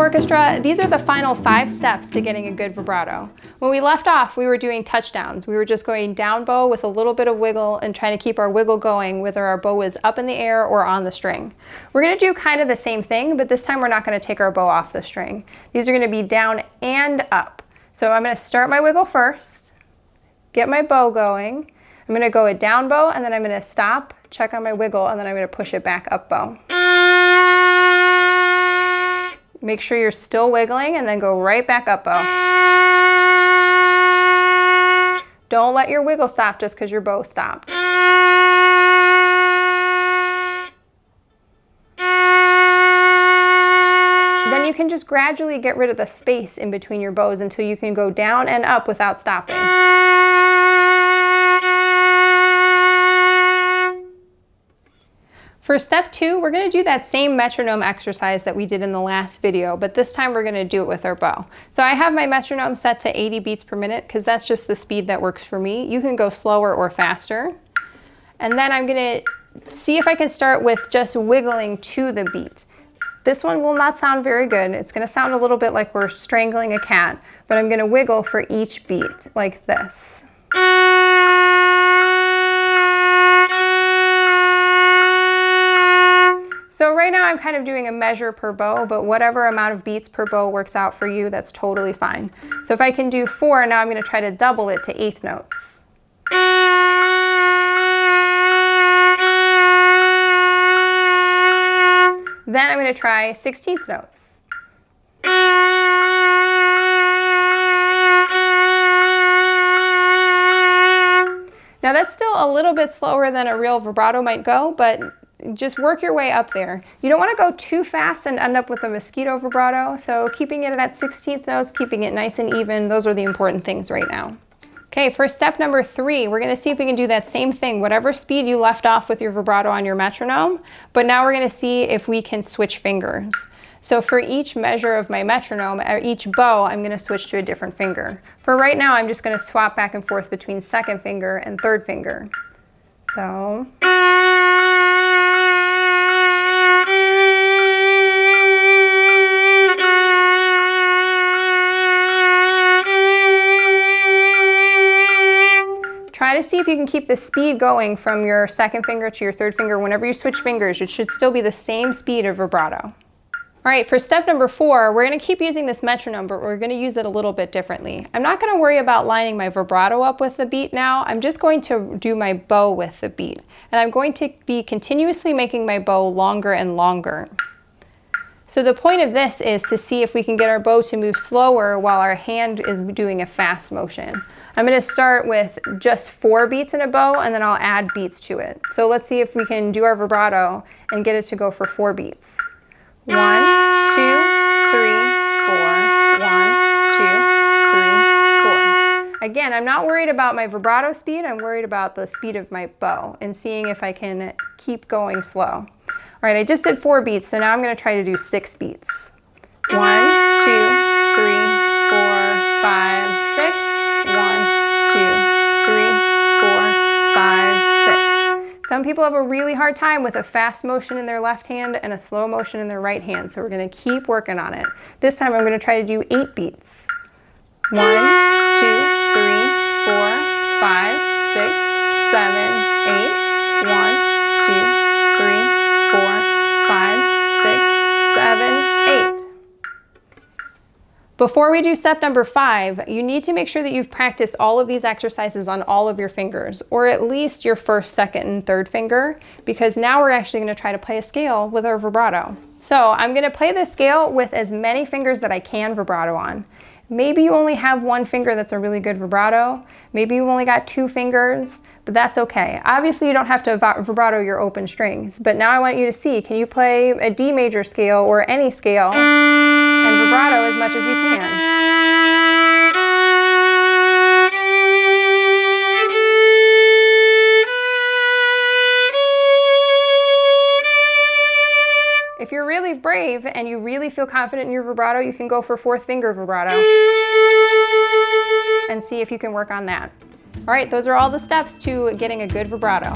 orchestra, these are the final 5 steps to getting a good vibrato. When we left off, we were doing touchdowns. We were just going down bow with a little bit of wiggle and trying to keep our wiggle going whether our bow is up in the air or on the string. We're going to do kind of the same thing, but this time we're not going to take our bow off the string. These are going to be down and up. So I'm going to start my wiggle first, get my bow going. I'm going to go a down bow and then I'm going to stop, check on my wiggle, and then I'm going to push it back up bow. Make sure you're still wiggling and then go right back up bow. Don't let your wiggle stop just because your bow stopped. Then you can just gradually get rid of the space in between your bows until you can go down and up without stopping. For step 2, we're going to do that same metronome exercise that we did in the last video, but this time we're going to do it with our bow. So I have my metronome set to 80 beats per minute because that's just the speed that works for me. You can go slower or faster. And then I'm going to see if I can start with just wiggling to the beat. This one will not sound very good. It's going to sound a little bit like we're strangling a cat, but I'm going to wiggle for each beat like this. So right now I'm kind of doing a measure per bow, but whatever amount of beats per bow works out for you, that's totally fine. So if I can do 4, now I'm going to try to double it to 1/8 notes. Then I'm going to try 16th notes. Now that's still a little bit slower than a real vibrato might go, but just work your way up there. You don't want to go too fast and end up with a mosquito vibrato, so keeping it at 16th notes, keeping it nice and even, those are the important things right now. Okay, for step number 3, we're going to see if we can do that same thing, whatever speed you left off with your vibrato on your metronome, but now we're going to see if we can switch fingers. So for each measure of my metronome, or each bow, I'm going to switch to a different finger. For right now, I'm just going to swap back and forth between 2nd finger and 3rd finger. So... try to see if you can keep the speed going from your 2nd finger to your 3rd finger. Whenever you switch fingers, it should still be the same speed of vibrato. All right, for step number 4, we're going to keep using this metronome, but we're going to use it a little bit differently. I'm not going to worry about lining my vibrato up with the beat now. I'm just going to do my bow with the beat. And I'm going to be continuously making my bow longer and longer. So the point of this is to see if we can get our bow to move slower while our hand is doing a fast motion. I'm going to start with just 4 beats in a bow, and then I'll add beats to it. So let's see if we can do our vibrato and get it to go for 4 beats. 1, 2, 3, 4. 1, 2, 3, 4. Again, I'm not worried about my vibrato speed. I'm worried about the speed of my bow and seeing if I can keep going slow. All right, I just did 4 beats, so now I'm going to try to do 6 beats. 1, 2, 3, 4, 5, 6. 1, 2, 3, 4, 5, 6. Some people have a really hard time with a fast motion in their left hand and a slow motion in their right hand, so we're going to keep working on it. This time I'm going to try to do 8 beats. 1, 2, 3, 4, 5, 6, 7, 8. 1, 2, 3, 4, 5, 6, 7, 8. Before we do step number 5, you need to make sure that you've practiced all of these exercises on all of your fingers, or at least your 1st, 2nd, and 3rd finger, because now we're actually going to try to play a scale with our vibrato. So I'm going to play this scale with as many fingers that I can vibrato on. Maybe you only have 1 finger that's a really good vibrato. Maybe you've only got 2 fingers, but that's okay. Obviously, you don't have to vibrato your open strings, but now I want you to see, can you play a D major scale or any scale and vibrato as much as you can? If you're really brave and you really feel confident in your vibrato, you can go for 4th finger vibrato and see if you can work on that. All right, those are all the steps to getting a good vibrato.